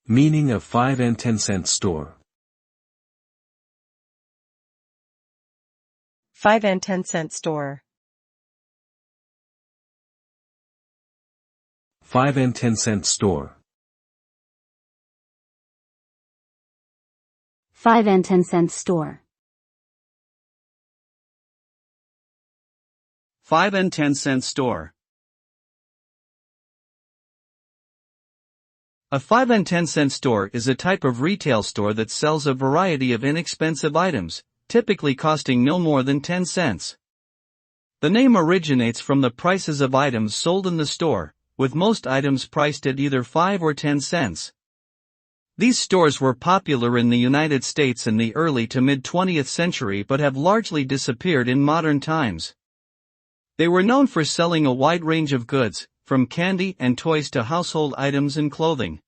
Meaning of 5 and 10 cent store. 5 and 10 cent store. 5 and 10 cent store. 5 and 10 cent store. 5 and 10 cent store. A 5 and 10 cent store is a type of retail store that sells a variety of inexpensive items, typically costing no more than 10 cents. The name originates from the prices of items sold in the store, with most items priced at either 5 or 10 cents. These stores were popular in the United States in the early to mid-20th century but have largely disappeared in modern times. They were known for selling a wide range of goods, from candy and toys to household items and clothing.